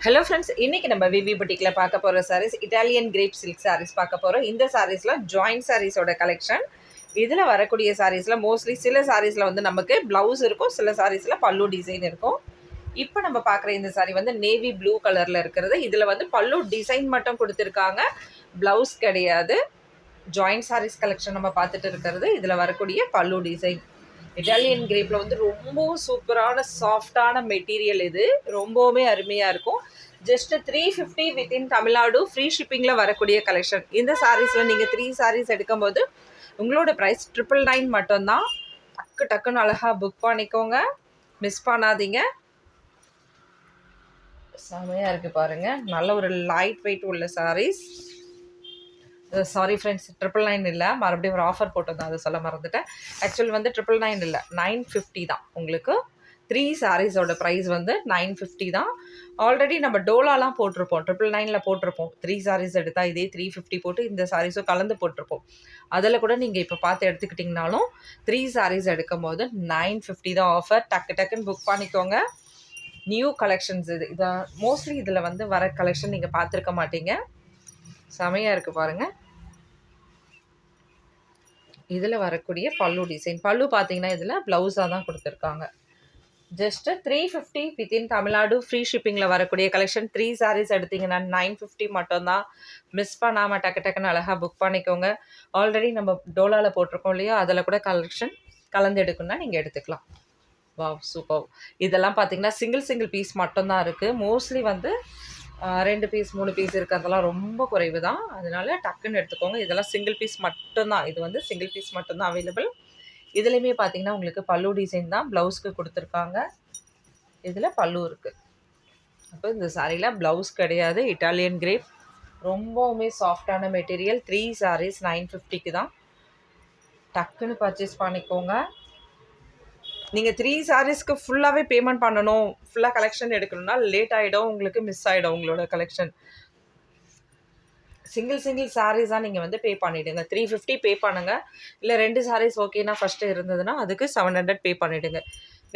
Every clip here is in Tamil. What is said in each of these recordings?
ஹலோ ஃப்ரெண்ட்ஸ், இன்னைக்கு நம்ம விவி புட்டிக்ல பார்க்க போகிற sarees Italian crepe silk sarees பார்க்க போகிறோம். இந்த சாரீஸ்லாம் ஜாயிண்ட் சாரீஸோட கலெக்ஷன். இதில் வரக்கூடிய சாரீஸில் மோஸ்ட்லி சில சாரீஸில் வந்து நமக்கு ப்ளவுஸ் இருக்கும், சில சாரீஸில் பல்லு டிசைன் இருக்கும். இப்போ நம்ம பார்க்குற இந்த சாரீ வந்து நேவி ப்ளூ கலரில் இருக்கிறது. இதில் வந்து பல்லு டிசைன் மட்டும் கொடுத்துருக்காங்க, ப்ளவுஸ் கிடையாது. ஜாயிண்ட் சாரீஸ் கலெக்ஷன் நம்ம பார்த்துட்டு இருக்கிறது. இதில் வரக்கூடிய பல்லு டிசைன் இட்டாலியன் கிரேப்பில் வந்து ரொம்பவும் சூப்பரான சாஃப்டான மெட்டீரியல். இது ரொம்பவுமே அருமையாக இருக்கும். ஜஸ்ட் 350 வித்தின் தமிழ்நாடு ஃப்ரீ ஷிப்பிங்கில் வரக்கூடிய கலெக்ஷன். இந்த சாரீஸில் நீங்கள் 3 சாரீஸ் எடுக்கும்போது உங்களோட ப்ரைஸ் 999 மட்டும்தான். டக்குன்னு அழகாக புக் பண்ணிக்கோங்க, மிஸ் பண்ணாதீங்க. செமையாக இருக்குது பாருங்கள், நல்ல ஒரு லைட் வெயிட் உள்ள சாரீஸ். சாரி ஃப்ரெண்ட்ஸ், 999 இல்லை, மறுபடியும் ஒரு ஆஃபர் போட்டோம், அதை சொல்ல மறந்துட்டேன். ஆக்சுவல் வந்து 999 இல்லை, 950 தான். உங்களுக்கு 3 சாரீஸோட ப்ரைஸ் வந்து 950 தான். ஆல்ரெடி நம்ம டோலாலாம் போட்டிருப்போம், 999 போட்டிருப்போம். 3 சாரீஸ் எடுத்தால் இதே 350 போட்டு இந்த சாரீஸும் கலந்து போட்டிருப்போம். அதில் கூட நீங்கள் இப்போ பார்த்து எடுத்துக்கிட்டிங்கனாலும் 3 சாரீஸ் எடுக்கும் போது 950 தான் ஆஃபர். டக்குன்னு புக் பண்ணிக்கோங்க. நியூ கலெக்ஷன்ஸ் இதை மோஸ்ட்லி இதில் வந்து வர கலெக்ஷன் நீங்கள் பார்த்துருக்க மாட்டீங்க. செமையாக இருக்குது பாருங்கள். இதில் வரக்கூடிய பல்லு டிசைன், பல்லு பார்த்தீங்கன்னா இதில் ப்ளவுஸாக தான் கொடுத்துருக்காங்க. ஜஸ்ட்டு 350 வித்தின் தமிழ்நாடு ஃப்ரீ ஷிப்பிங்கில் வரக்கூடிய கலெக்ஷன். 3 சாரீஸ் எடுத்திங்கன்னா 950 மட்டும்தான். மிஸ் பண்ணாமல் டக்குன்னு அழகாக புக் பண்ணிக்கோங்க. ஆல்ரெடி நம்ம டோலாவில் போட்டிருக்கோம் இல்லையா, அதில் கூட கலெக்ஷன் கலந்து எடுக்கணும்னா நீங்கள் எடுத்துக்கலாம். Wow, super. இதெல்லாம் பார்த்தீங்கன்னா சிங்கிள் பீஸ் மட்டும்தான் இருக்குது. மோஸ்ட்லி வந்து 2 பீஸ் 3 பீஸ் இருக்கிறதெல்லாம் ரொம்ப குறைவு தான். அதனால டக்குன்னு எடுத்துக்கோங்க. இதெல்லாம் சிங்கிள் பீஸ் மட்டும்தான். இது வந்து சிங்கிள் பீஸ் மட்டும்தான் அவைலபிள். இதுலேயுமே பார்த்தீங்கன்னா உங்களுக்கு பல்லு டிசைன் தான் ப்ளவுஸ்க்கு கொடுத்துருக்காங்க. இதில் பல்லு இருக்குது. அப்போ இந்த சாரியில் ப்ளவுஸ் கிடையாது. இட்டாலியன் கிரேப் ரொம்பவுமே சாஃப்டான மெட்டீரியல். 3 சாரீஸ் 950க்கு தான். டக்குன்னு பர்ச்சேஸ் பண்ணிக்கோங்க. நீங்கள் 3 சாரீஸ்க்கு ஃபுல்லாகவே பேமெண்ட் பண்ணணும், ஃபுல்லாக கலெக்ஷன் எடுக்கணும்னா லேட் ஆகிடும், உங்களுக்கு மிஸ் ஆகிடும் உங்களோட கலெக்ஷன். சிங்கிள் சாரீஸாக நீங்கள் வந்து பே பண்ணிவிடுங்க. 350 பே பண்ணுங்கள். இல்லை 2 சாரீஸ் ஓகேனா ஃபஸ்ட்டு இருந்ததுன்னா அதுக்கு 700 பே பண்ணிவிடுங்க.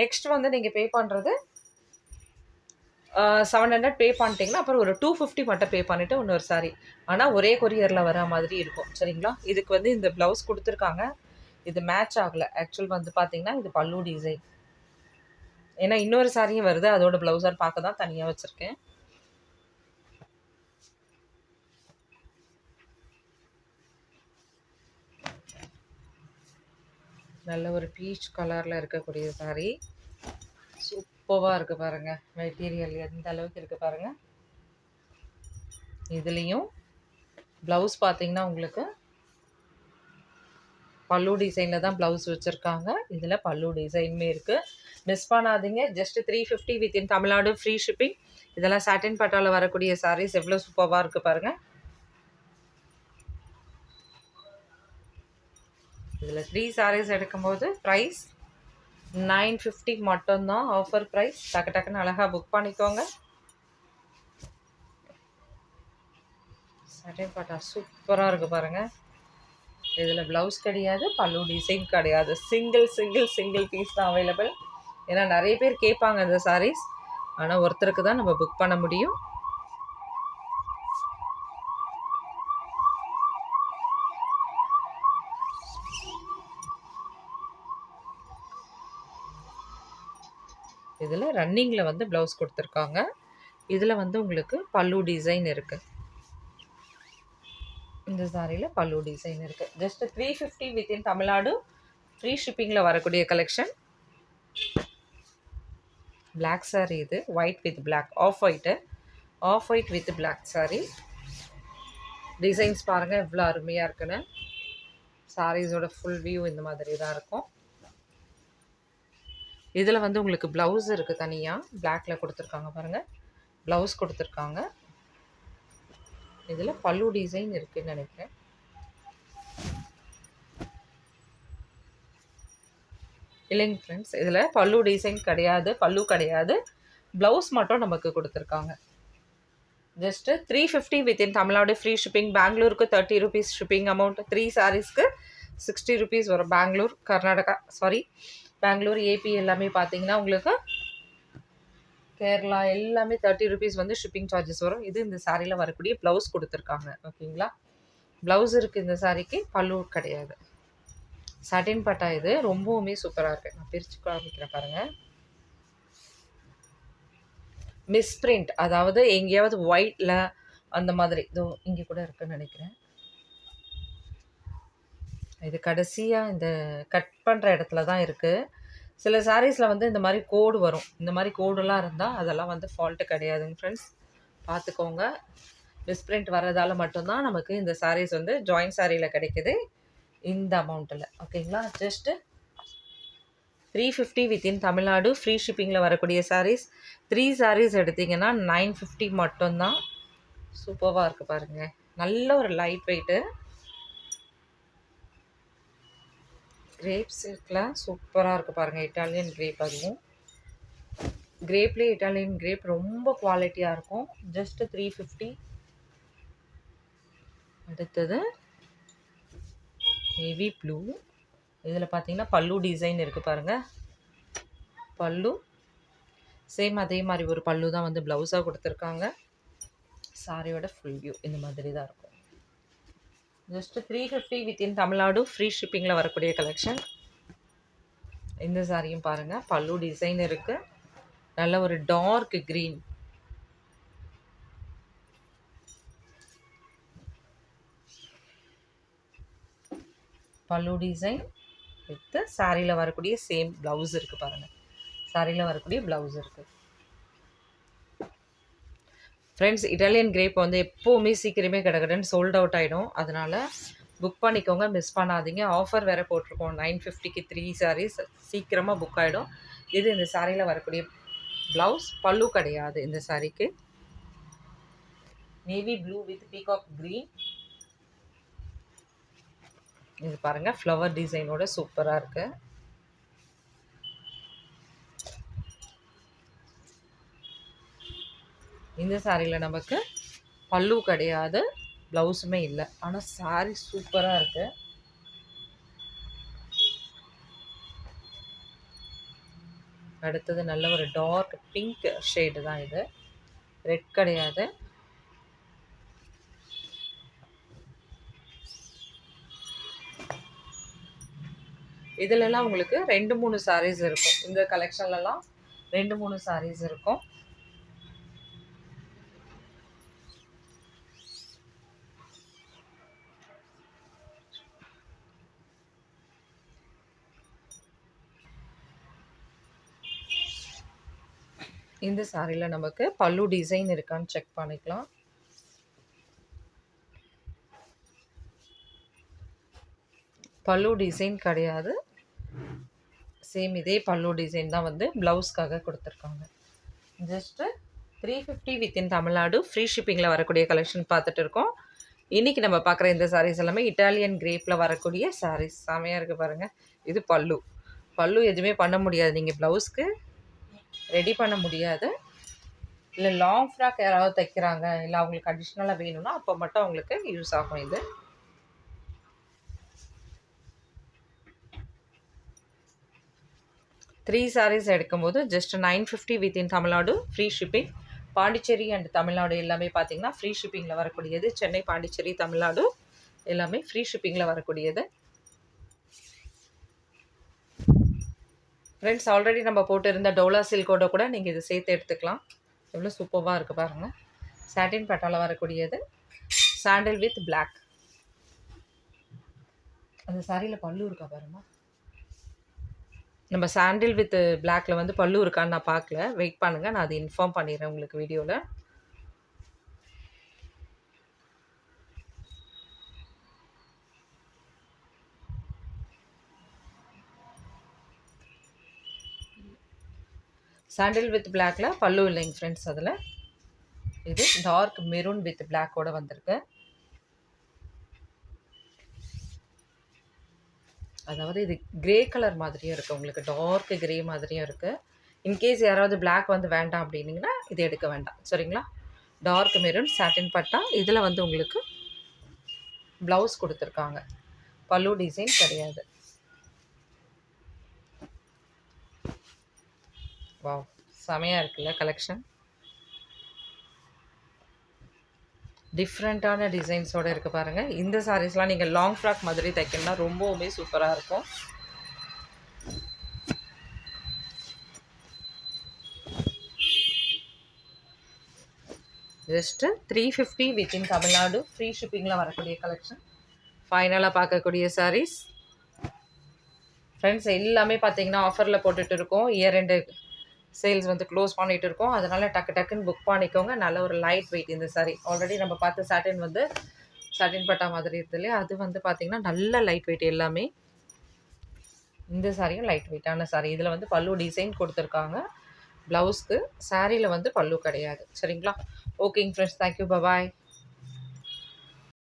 நெக்ஸ்ட் வந்து நீங்கள் பே பண்ணுறது 700 பே பண்ணிட்டீங்கன்னா அப்புறம் ஒரு 250 மட்டும் பே பண்ணிவிட்டு இன்னொரு சாரீ. ஆனால் ஒரே கொரியரில் வர மாதிரி இருக்கும், சரிங்களா? இதுக்கு வந்து இந்த ப்ளவுஸ் கொடுத்துருக்காங்க, இது மேட்ச் ஆகலை. ஆக்சுவல் வந்து பார்த்தீங்கன்னா இது பல்லு டிசைன். ஏன்னா இன்னொரு சாரியும் வருது, அதோட ப்ளவுஸார் பார்க்க தான் தனியாக வச்சுருக்கேன். நல்ல ஒரு பீச் கலரில் இருக்கக்கூடிய சாரீ. சூப்பராக இருக்குது பாருங்கள். மெட்டீரியல் எந்த அளவுக்கு இருக்குது பாருங்கள். இதுலேயும் ப்ளவுஸ் பார்த்தீங்கன்னா உங்களுக்கு பல்லு டிசைனில் தான் ப்ளவுஸ் வச்சுருக்காங்க. இதில் பல்லு டிசைனுமே இருக்குது. மிஸ் பண்ணாதீங்க. Just 350 within Tamil Nadu free shipping. இதெல்லாம் சாட்டின் பட்டாவில் வரக்கூடிய சாரீஸ் எவ்வளோ சூப்பராக இருக்குது பாருங்கள். இதில் 3 சாரீஸ் எடுக்கும்போது ப்ரைஸ் 950 மட்டும்தான் ஆஃபர் ப்ரைஸ். டக்குன்னு அழகாக புக் பண்ணிக்கோங்க. சாட்டின் பட்டா சூப்பராக இருக்குது பாருங்கள். இதில் ப்ளவுஸ் கிடையாது, பல்லு டிசைன் கிடையாது. சிங்கிள் பீஸ் தான் அவைலபிள். ஏன்னா நிறைய பேர் கேட்பாங்க இந்த சாரீஸ், ஆனால் ஒருத்தருக்கு தான் நம்ம புக் பண்ண முடியும். இதில் ரன்னிங்கில் வந்து ப்ளவுஸ் கொடுத்துருக்காங்க. இதில் வந்து உங்களுக்கு பல்லு டிசைன் இருக்குது. இந்த சாரியில் பல்லு டிசைன் இருக்குது. ஜஸ்ட் 350 வித்தின் தமிழ்நாடு ஃப்ரீ ஷிப்பிங்கில் வரக்கூடிய கலெக்ஷன். பிளாக் சாரீ இது, white with black, off white with black saree. Designs பாருங்கள் எவ்வளோ அருமையாக இருக்குன்னு. சாரீஸோட ஃபுல் வியூ இந்த மாதிரி தான் இருக்கும். இதில் வந்து உங்களுக்கு ப்ளவுஸ் இருக்குது தனியாக, பிளாக்கில் கொடுத்துருக்காங்க பாருங்கள். ப்ளவுஸ் கொடுத்துருக்காங்க. இதில் பல்லு டிசைன் இருக்குதுன்னு நினைக்கிறேன். இல்லைங்க ஃப்ரெண்ட்ஸ், இதில் பல்லு டிசைன் கிடையாது, பல்லு கிடையாது, ப்ளவுஸ் மட்டும் நமக்கு கொடுத்துருக்காங்க. Just 350 within Tamil Nadu free shipping. பெங்களூருக்கு 30 rupees ஷிப்பிங் அமௌண்ட். 3 சாரீஸ்க்கு 60 rupees வரும். பெங்களூர், கர்நாடகா, பெங்களூர், ஏபி எல்லாமே பார்த்தீங்கன்னா உங்களுக்கு கேரளா எல்லாமே 30 ருபீஸ் வந்து ஷிப்பிங் சார்ஜஸ் வரும். இது இந்த சாரியில் வரக்கூடிய ப்ளவுஸ் கொடுத்துருக்காங்க. ஓகேங்களா, ப்ளவுஸ் இருக்குது இந்த சாரிக்கு, பல்லு கிடையாது. சட்டின் பட்டா இது ரொம்பவுமே சூப்பராக இருக்குது. நான் பிரித்து காமிக்கிறேன் பாருங்கள். மிஸ்பிரிண்ட், அதாவது எங்கேயாவது ஒயிட்டில் அந்த மாதிரி இதோ இங்கே கூட இருக்குன்னு நினைக்கிறேன். இது கடைசியாக இந்த கட் பண்ணுற இடத்துல தான் இருக்குது. சில சாரீஸில் வந்து இந்த மாதிரி கோடு வரும். இந்த மாதிரி கோடுலாம் இருந்தால் அதெல்லாம் வந்து ஃபால்ட்டு கிடையாதுங்க ஃப்ரெண்ட்ஸ், பார்த்துக்கோங்க. மிஸ்பிரிண்ட் வர்றதால மட்டும்தான் நமக்கு இந்த சாரீஸ் வந்து ஜாயின் சாரியில் கிடைக்குது இந்த அமௌண்ட்டில். ஓகேங்களா, ஜஸ்ட்டு 350 வித்தின் தமிழ்நாடு ஃப்ரீ ஷிப்பிங்கில் வரக்கூடிய சாரீஸ். 3 சாரீஸ் எடுத்திங்கன்னா 950 மட்டும்தான். சூப்பராக இருக்குது பாருங்கள். நல்ல ஒரு லைட் வெயிட்டு கிரேப்ஸ் இருக்குல்ல, சூப்பராக இருக்குது பாருங்கள். இட்டாலியன் கிரேப், அதுவும் கிரேப்லேயே இட்டாலியன் கிரேப் ரொம்ப குவாலிட்டியாக இருக்கும். ஜஸ்ட்டு 350. அடுத்தது ஹெவி ப்ளூ. இதில் பார்த்தீங்கன்னா பல்லு டிசைன் இருக்குது பாருங்கள். பல்லு சேம் அதே மாதிரி ஒரு பல்லு தான் வந்து ப்ளவுஸாக கொடுத்துருக்காங்க. சாரியோட ஃபுல் வியூ இந்த மாதிரி தான் இருக்கும். ஜஸ்ட்டு 350 வித்தின் தமிழ்நாடு ஃப்ரீ ஷிப்பிங்கில் வரக்கூடிய கலெக்ஷன். இந்த சாரியும் பாருங்கள், பல்லு டிசைன் இருக்குது. நல்ல ஒரு டார்க் க்ரீன், பல்லு டிசைன் வித் சாரியில் வரக்கூடிய சேம் ப்ளவுஸ் இருக்குது பாருங்கள். சாரியில் வரக்கூடிய ப்ளவுஸ் இருக்குது. ஃப்ரெண்ட்ஸ், இட்டாலியன் கிரேப் வந்து எப்போவுமே சீக்கிரமே கடகடன்னு சோல்ட் அவுட் ஆகிடும். அதனால் புக் பண்ணிக்கோங்க, மிஸ் பண்ணாதீங்க. ஆஃபர் வேறு போட்டிருக்கோம். 950க்கு 3 சாரீஸ் சீக்கிரமாக புக் ஆகிடும். இது இந்த சாரியில் வரக்கூடிய ப்ளவுஸ். பல்லு கிடையாது இந்த சாரிக்கு. Navy blue with peacock green. இது பாருங்கள், ஃப்ளவர் டிசைனோட சூப்பராக இருக்குது. இந்த சாரியில் நமக்கு பல்லு கிடையாது, ப்ளவுஸுமே இல்லை. ஆனால் சாரி சூப்பராக இருக்குது. அடுத்தது நல்ல ஒரு டார்க் பிங்க் ஷேடு தான் இது, ரெட் கிடையாது. இதிலெல்லாம் உங்களுக்கு 2-3 சாரீஸ் இருக்கும். இந்த கலெக்ஷன்லலாம் 2-3 சாரீஸ் இருக்கும். இந்த சாரியில் நமக்கு பல்லு டிசைன் இருக்கான்னு செக் பண்ணிக்கலாம். பல்லு டிசைன் கிடையாது. சேம் இதே பல்லு டிசைன் தான் வந்து ப்ளவுஸ்க்காக கொடுத்துருக்காங்க. ஜஸ்ட்டு 350 வித்தின் தமிழ்நாடு ஃப்ரீ ஷிப்பிங்கில் வரக்கூடிய கலெக்ஷன் பார்த்துட்டு இருக்கோம். இன்றைக்கி நம்ம பார்க்குற இந்த சாரீஸ் எல்லாமே இட்டாலியன் கிரேப்பில் வரக்கூடிய சாரீஸ். செமையாக இருக்குது பாருங்கள். இது பல்லு. பல்லு எதுவுமே பண்ண முடியாது, நீங்கள் ப்ளவுஸ்க்கு ரெடி பண்ண முடியாது. இல்லை லாங் ஃப்ராக் யாராவது தைக்கிறாங்க, இல்லை அவங்களுக்கு அடிஷ்னலாக வேணும்னா அப்போ மட்டும் அவங்களுக்கு யூஸ் ஆகும். இது 3 சாரீஸ் எடுக்கும்போது just 950 within Tamil Nadu free shipping. Pondicherry and Tamil Nadu எல்லாமே பார்த்தீங்கன்னா ஃப்ரீ ஷிப்பிங்கில் வரக்கூடியது. சென்னை, பாண்டிச்சேரி, தமிழ்நாடு எல்லாமே ஃப்ரீ ஷிப்பிங்கில் வரக்கூடியது. ஃப்ரெண்ட்ஸ், ஆல்ரெடி நம்ம போட்டிருந்த டோலா சில்கோட கூட நீங்கள் இது சேர்த்து எடுத்துக்கலாம். எவ்வளோ சூப்பராக இருக்குது பாருங்கள். சாட்டின் பட்டாவில் வரக்கூடியது, சாண்டில் வித் பிளாக். அந்த சாரியில் பல்லு இருக்கா பாருங்கள். நம்ம சாண்டில் வித் பிளாக்ல வந்து பல்லு இருக்கான்னு நான் பார்க்கல, வெயிட் பண்ணுங்கள், நான் அதை இன்ஃபார்ம் பண்ணிடுறேன் உங்களுக்கு வீடியோவில். சாண்டில் வித் பிளாக்ல பல்லு இல்லைங்க ஃப்ரெண்ட்ஸ். அதில் இது டார்க் மெரூன் வித் பிளாக்கோட வந்திருக்கு. அதாவது இது கிரே கலர் மாதிரியும் இருக்குது, உங்களுக்கு டார்க் கிரே மாதிரியும் இருக்குது. இன்கேஸ் யாராவது பிளாக் வந்து வேண்டாம் அப்படின்னிங்கன்னா இது எடுக்க வேண்டாம், சரிங்களா. டார்க் மெரூன் சாட்டின் பட்டா. இதில் வந்து உங்களுக்கு ப்ளவுஸ் கொடுத்துருக்காங்க, பல்லு டிசைன் கிடையாது. வாவ், செமையாக இருக்குல்ல கலெக்ஷன். டிஃப்ரெண்ட்டான டிசைன்ஸோடு இருக்குது பாருங்கள். இந்த சாரீஸ்லாம் நீங்கள் லாங் ஃப்ராக் மாதிரி தைக்கணும்னா ரொம்பவுமே சூப்பராக இருக்கும். ஜஸ்ட்டு 350 வித்தின் தமிழ்நாடு ஃப்ரீ ஷிப்பிங்கில் வரக்கூடிய கலெக்ஷன். ஃபைனலாக பார்க்கக்கூடிய சாரீஸ் ஃப்ரெண்ட்ஸ் எல்லாமே பார்த்தீங்கன்னா ஆஃபரில் போட்டுட்டு இருக்கோம். இயர் எண்டு சேல்ஸ் வந்து க்ளோஸ் பண்ணிகிட்டு இருக்கோம். அதனால் டக்கு டக்குன்னு புக் பண்ணிக்கோங்க. நல்ல ஒரு லைட் வெயிட் இந்த சாரீ. ஆல்ரெடி நம்ம பார்த்த சாட்டின் வந்து சாட்டின் பட்டா மாதிரி இருக்குது இல்லையா, அது வந்து பார்த்திங்கன்னா நல்ல லைட் வெயிட் எல்லாமே. இந்த சாரியும் லைட் வெயிட்டான சாரீ. இதில் வந்து பல்லு டிசைன் கொடுத்துருக்காங்க. ப்ளவுஸ்க்கு சாரியில் வந்து பல்லு கிடையாது. சரிங்களா? ஓகேங்க ஃப்ரெண்ட்ஸ், தேங்க்யூ, பபாய்.